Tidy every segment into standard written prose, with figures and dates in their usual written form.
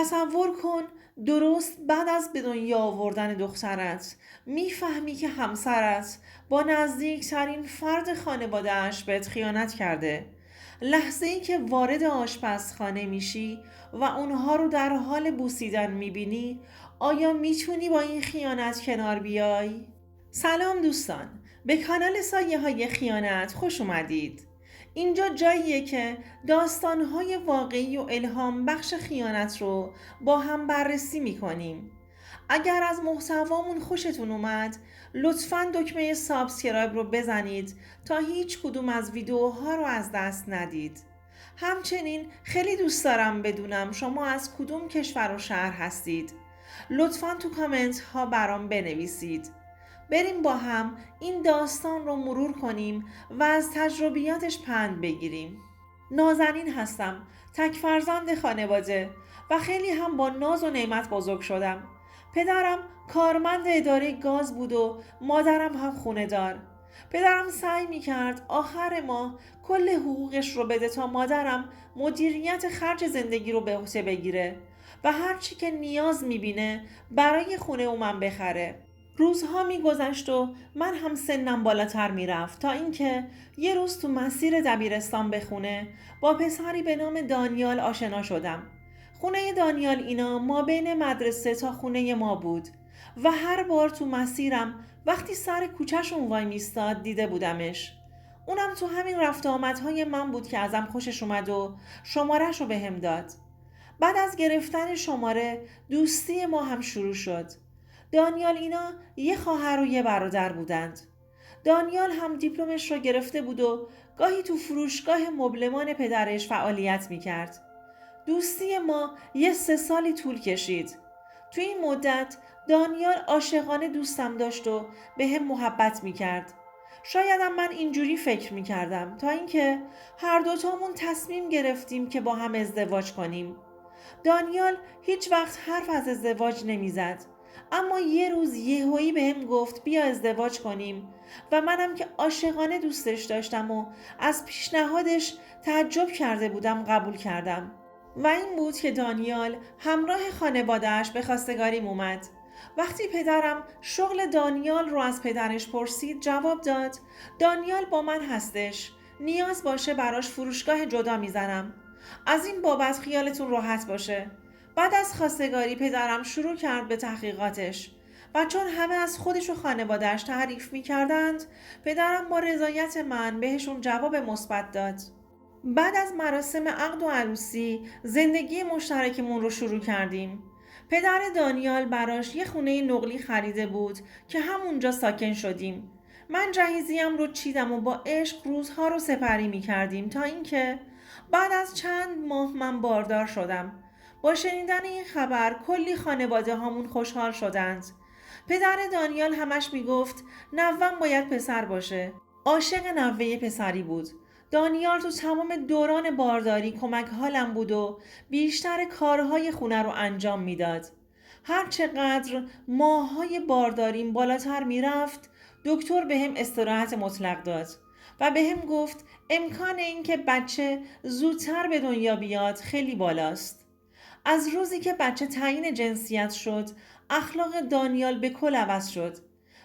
تصور کن درست بعد از به دنیا آوردن دخترت میفهمی که همسرت با نزدیکترین فرد خانواده‌اش بهت خیانت کرده. لحظه ای که وارد آشپزخانه میشی و اونها رو در حال بوسیدن میبینی، آیا میتونی با این خیانت کنار بیای؟ سلام دوستان، به کانال سایه های خیانت خوش اومدید. اینجا جاییه که داستانهای واقعی و الهام بخش خیانت رو با هم بررسی میکنیم. اگر از محتوامون خوشتون اومد لطفاً دکمه سابسکرایب رو بزنید تا هیچ کدوم از ویدیوها رو از دست ندید. همچنین خیلی دوست دارم بدونم شما از کدوم کشور و شهر هستید. لطفاً تو کامنت ها برام بنویسید. بریم با هم این داستان رو مرور کنیم و از تجربیاتش پند بگیریم. نازنین هستم، تک فرزند خانواده و خیلی هم با ناز و نعمت بزرگ شدم. پدرم کارمند اداره گاز بود و مادرم هم خونه دار. پدرم سعی میکرد آخر ماه کل حقوقش رو بده تا مادرم مدیریت خرج زندگی رو به عهده بگیره و هر چی که نیاز میبینه برای خونه و من بخره. روزها میگذشت و من هم سنم بالاتر میرفت تا اینکه یه روز تو مسیر دبیرستان به خونه با پسری به نام دانیال آشنا شدم. خونه دانیال اینا ما بین مدرسه تا خونه ما بود و هر بار تو مسیرم وقتی سر کوچه‌شون وای میستاد دیده بودمش. اونم تو همین رفت آمدهای من بود که ازم خوشش اومد و شماره‌ش رو بهم داد. بعد از گرفتن شماره دوستی ما هم شروع شد. دانیال اینا یه خواهر و یه برادر بودند. دانیال هم دیپلمش رو گرفته بود و گاهی تو فروشگاه مبلمان پدرش فعالیت میکرد. دوستی ما یه 3 سالی طول کشید. تو این مدت دانیال عاشقانه دوستم داشت و به هم محبت میکرد. شایدم من اینجوری فکر میکردم تا اینکه هر دوتامون تصمیم گرفتیم که با هم ازدواج کنیم. دانیال هیچ وقت حرف از ازدواج نمیزد، اما یه روز یهویی بهم گفت بیا ازدواج کنیم و منم که عاشقانه دوستش داشتم و از پیشنهادش تعجب کرده بودم قبول کردم. و این بود که دانیال همراه خانواده‌اش به خواستگاریم اومد. وقتی پدرم شغل دانیال رو از پدرش پرسید جواب داد دانیال با من هستش، نیاز باشه براش فروشگاه جدا میزنم. از این بابت خیالتون راحت باشه. بعد از خواستگاری پدرم شروع کرد به تحقیقاتش و چون همه از خودش و خانواده‌اش تعریف می‌کردند، پدرم با رضایت من بهشون جواب مثبت داد. بعد از مراسم عقد و عروسی زندگی مشترکمون رو شروع کردیم. پدر دانیال براش یه خونه نقلی خریده بود که همونجا ساکن شدیم. من جهیزیم رو چیدم و با عشق روزها رو سپری می کردیم تا اینکه بعد از چند ماه من باردار شدم. با شنیدن این خبر کلی خانواده هامون خوشحال شدند. پدر دانیال همش می گفت نوه‌م باید پسر باشه. عاشق نوه پسری بود. دانیال تو تمام دوران بارداری کمک حالم بود و بیشتر کارهای خونه رو انجام میداد. هر چقدر ماه‌های بارداریم بالاتر میرفت، دکتر بهم استراحت مطلق داد و بهم گفت امکان اینکه بچه زودتر به دنیا بیاد خیلی بالاست. از روزی که بچه تعیین جنسیت شد، اخلاق دانیال به کل عوض شد.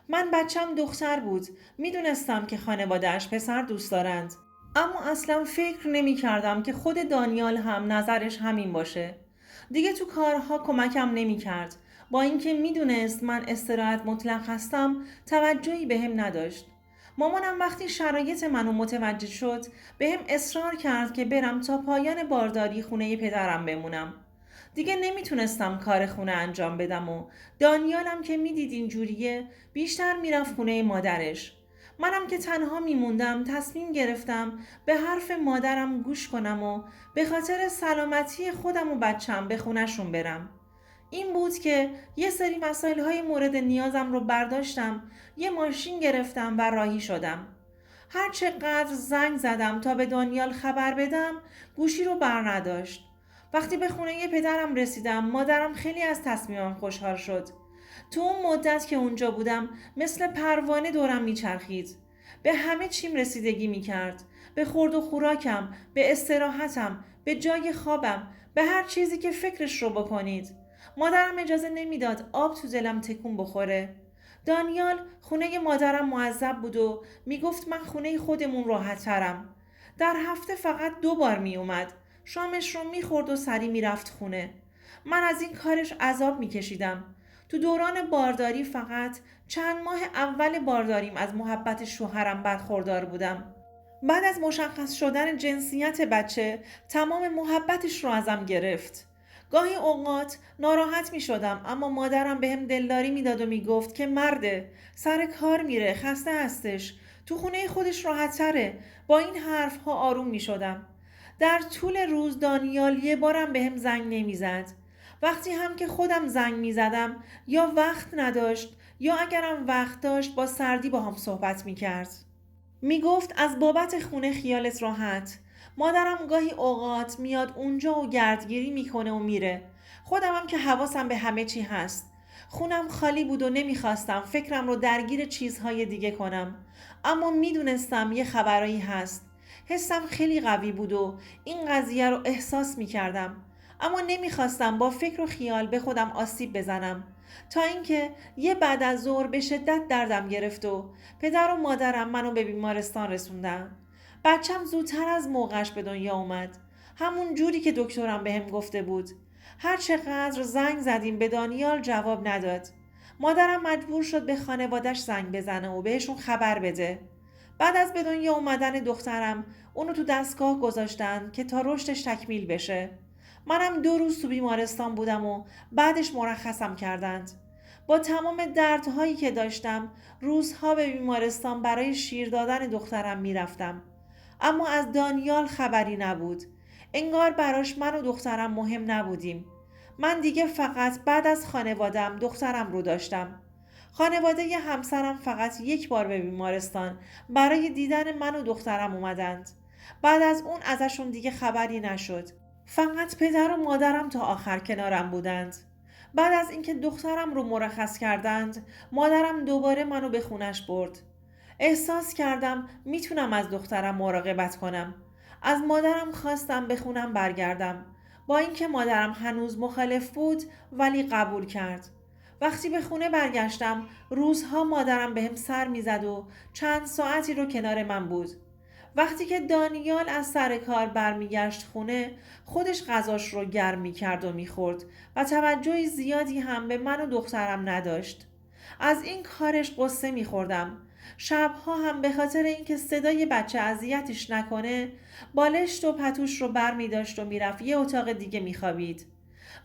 من بچم دختر بود، میدونستم که خانواده‌اش پسر دوست دارند. اما اصلا فکر نمی کردم که خود دانیال هم نظرش همین باشه. دیگه تو کارها کمکم نمی کرد. با اینکه میدونست من استراحت مطلق هستم توجهی بهم نداشت. مامانم وقتی شرایط منو متوجه شد بهم اصرار کرد که برم تا پایان بارداری خونه پدرم بمونم. دیگه نمیتونستم کار خونه انجام بدم و دانیالم که میدید اینجوریه بیشتر میرفت خونه مادرش. منم که تنها میموندم تصمیم گرفتم به حرف مادرم گوش کنم و به خاطر سلامتی خودم و بچم به خونه‌شون برم. این بود که یه سری وسایل‌های مورد نیازم رو برداشتم، یه ماشین گرفتم و راهی شدم. هر چقدر زنگ زدم تا به دانیال خبر بدم، گوشی رو بر نداشت. وقتی به خونه پدرم رسیدم، مادرم خیلی از تصمیمم خوشحال شد. تو اون مدت که اونجا بودم مثل پروانه دورم میچرخید. به همه چیم رسیدگی میکرد. به خورد و خوراکم، به استراحتم، به جای خوابم، به هر چیزی که فکرش رو بکنید. مادرم اجازه نمیداد آب تو دلم تکون بخوره. دانیال خونه مادرم معذب بود و میگفت من خونه خودمون راحت ترم. در هفته فقط 2 بار می اومد. شامش رو میخورد و سری میرفت خونه. من از این کارش عذاب میکشیدم. تو دوران بارداری فقط چند ماه اول بارداریم از محبت شوهرم برخوردار بودم. بعد از مشخص شدن جنسیت بچه تمام محبتش رو ازم گرفت. گاهی اوقات ناراحت می شدم اما مادرم بهم دلداری میداد و میگفت که مرده، سر کار میره، خسته هستش، تو خونه خودش راحت تره. با این حرف ها آروم می شدم. در طول روز دانیال یه بارم بهم زنگ نمیزد. وقتی هم که خودم زنگ می زدم یا وقت نداشت یا اگرم وقت داشت با سردی با هم صحبت می کرد. می گفت از بابت خونه خیالت راحت. مادرم گاهی اوقات میاد اونجا و گردگیری میکنه و میره. خودمم که حواسم به همه چی هست. خونم خالی بود و نمیخواستم فکرم رو درگیر چیزهای دیگه کنم. اما میدونستم یه خبرایی هست. حسم خیلی قوی بود و این قضیه رو احساس میکردم. اما نمیخواستم با فکر و خیال به خودم آسیب بزنم. تا اینکه یه بعد از ظهر به شدت دردم گرفت و پدر و مادرم منو به بیمارستان رسوندن. بچم زودتر از موقعش به دنیا اومد. همون جوری که دکترم بهم گفته بود. هر چقدر زنگ زدیم به دانیال جواب نداد. مادرم مجبور شد به خانوادش زنگ بزنه و بهشون خبر بده. بعد از به دنیا اومدن دخترم اونو تو دستگاه گذاشتن که تا رشدش تکمیل بشه. منم 2 روز تو بیمارستان بودم و بعدش مرخصم کردند. با تمام دردهایی که داشتم روزها به بیمارستان برای شیر دادن دخترم میرفتم. اما از دانیال خبری نبود. انگار براش من و دخترم مهم نبودیم. من دیگه فقط بعد از خانوادم دخترم رو داشتم. خانواده ی همسرم فقط 1 بار به بیمارستان برای دیدن من و دخترم اومدند. بعد از اون ازشون دیگه خبری نشد. فقط پدر و مادرم تا آخر کنارم بودند. بعد از اینکه دخترم رو مرخص کردند، مادرم دوباره منو به خونش برد. احساس کردم میتونم از دخترم مراقبت کنم. از مادرم خواستم به خونم برگردم. با اینکه مادرم هنوز مخالف بود ولی قبول کرد. وقتی به خونه برگشتم روزها مادرم بهم سر میزد و چند ساعتی رو کنار من بود. وقتی که دانیال از سر کار برمیگشت خونه خودش غذاش رو گرم میکرد و میخورد و توجه زیادی هم به من و دخترم نداشت. از این کارش قصه میخوردم. شبها هم به خاطر اینکه صدای بچه اذیتش نکنه بالشت و پتوش رو بر میداشت و میرفت یه اتاق دیگه میخوابید.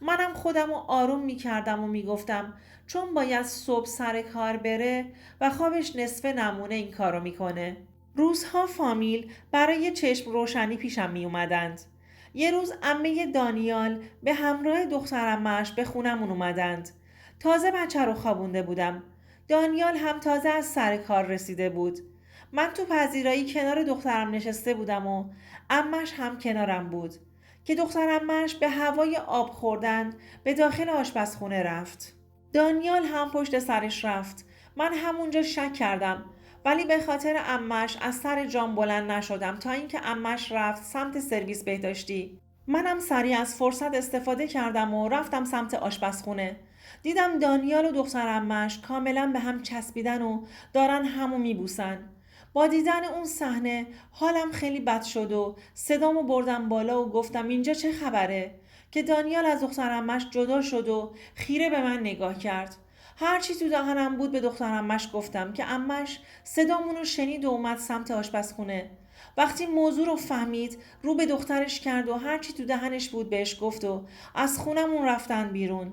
منم خودم رو آروم میکردم و میگفتم چون باید صبح سر کار بره و خوابش نصف نمونه این کارو میکنه. روزها فامیل برای چشم روشنی پیشم می اومدند. یه روز عمه دانیال به همراه دخترعمه‌اش به خونمون اومدند. تازه بچه رو خوابونده بودم. دانیال هم تازه از سر کار رسیده بود. من تو پذیرایی کنار دخترم نشسته بودم و عمه‌ش هم کنارم بود که دخترعمه‌اش به هوای آب خوردن به داخل آشپزخونه رفت. دانیال هم پشت سرش رفت. من همونجا شک کردم ولی به خاطر عمش از سر جام بلند نشدم تا اینکه عمش رفت سمت سرویس بهداشتی. منم سریع از فرصت استفاده کردم و رفتم سمت آشپزخونه. دیدم دانیال و دختر عمش کاملا به هم چسبیدن و دارن همو میبوسن. با دیدن اون صحنه حالم خیلی بد شد و صدامو بردم بالا و گفتم اینجا چه خبره؟ که دانیال از دختر عمش جدا شد و خیره به من نگاه کرد. هرچی تو دهنم بود به دختر عمش گفتم که عمش صدامونو شنید و اومد سمت آشپزخونه. وقتی موضوع رو فهمید رو به دخترش کرد و هرچی تو دهنش بود بهش گفت و از خونمون رفتن بیرون.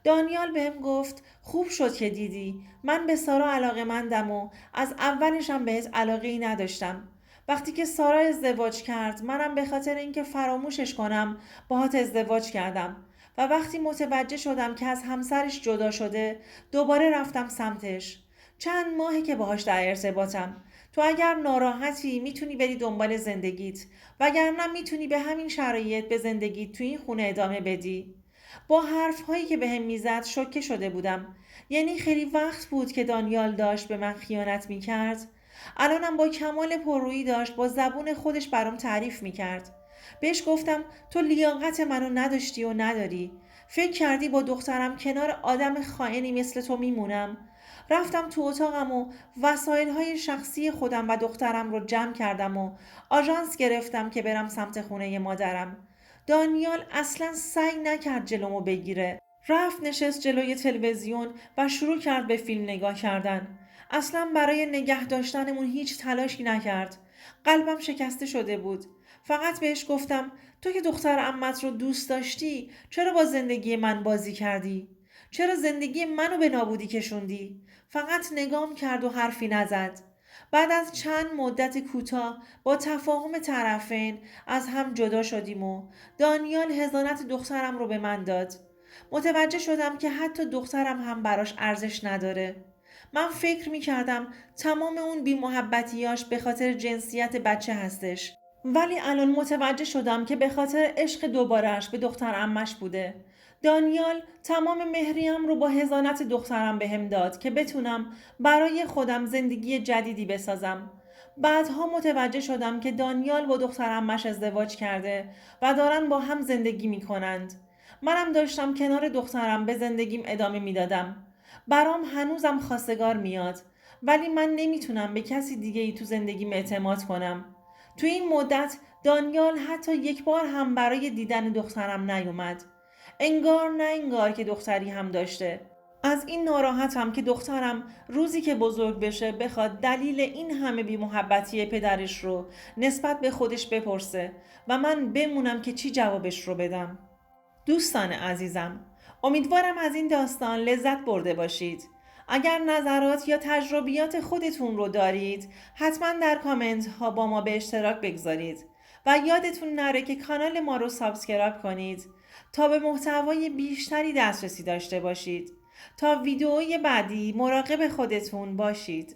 دانیال بهم گفت خوب شد که دیدی، من به سارا علاقه‌مندم و از اولشم بهت علاقه‌ای نداشتم. وقتی که سارا ازدواج کرد منم به خاطر اینکه فراموشش کنم باهات ازدواج کردم و وقتی متوجه شدم که از همسرش جدا شده دوباره رفتم سمتش. چند ماهه که باهاش در ارتباطم. تو اگر ناراحتی میتونی بری دنبال زندگیت وگرنه میتونی به همین شرایط به زندگیت تو این خونه ادامه بدی. با حرفهایی که بهم میزد شوکه شده بودم. یعنی خیلی وقت بود که دانیال داشت به من خیانت میکرد. الانم با کمال پررویی داشت با زبون خودش برام تعریف میکرد. بهش گفتم تو لیاقت منو نداشتی و نداری. فکر کردی با دخترم کنار آدم خائنی مثل تو میمونم؟ رفتم تو اتاقم و وسایل‌های شخصی خودم و دخترم رو جمع کردم و آژانس گرفتم که برم سمت خونه مادرم. دانیال اصلا سعی نکرد جلومو بگیره. رفت نشست جلوی تلویزیون و شروع کرد به فیلم نگاه کردن. اصلا برای نگه داشتنمون هیچ تلاشی نکرد. قلبم شکسته شده بود. فقط بهش گفتم تو که دختر عمت رو دوست داشتی چرا با زندگی من بازی کردی؟ چرا زندگی منو به نابودی کشوندی؟ فقط نگام کرد و حرفی نزد. بعد از چند مدت کوتاه با تفاهم طرفین از هم جدا شدیم و دانیال حضانت دخترم رو به من داد. متوجه شدم که حتی دخترم هم براش ارزش نداره. من فکر می کردم تمام اون بی‌محبتیاش به خاطر جنسیت بچه هستش. ولی الان متوجه شدم که به خاطر عشق دوبارهش به دختر عمش بوده. دانیال تمام مهریم رو با حضانت دخترم بهم داد که بتونم برای خودم زندگی جدیدی بسازم. بعدها متوجه شدم که دانیال با دختر عمش ازدواج کرده و دارن با هم زندگی می کنند. منم داشتم کنار دخترم به زندگیم ادامه میدادم. برام هنوزم خواستگار میاد. ولی من نمیتونم به کسی دیگه ای تو زندگیم اعتماد کنم. تو این مدت دانیال حتی یک بار هم برای دیدن دخترم نیومد. انگار نه انگار که دختری هم داشته. از این ناراحتم که دخترم روزی که بزرگ بشه بخواد دلیل این همه بی‌محبتی پدرش رو نسبت به خودش بپرسه و من بمونم که چی جوابش رو بدم. دوستان عزیزم، امیدوارم از این داستان لذت برده باشید. اگر نظرات یا تجربیات خودتون رو دارید، حتما در کامنت ها با ما به اشتراک بگذارید و یادتون نره که کانال ما رو سابسکرایب کنید تا به محتوای بیشتری دسترسی داشته باشید. تا ویدئوی بعدی مراقب خودتون باشید.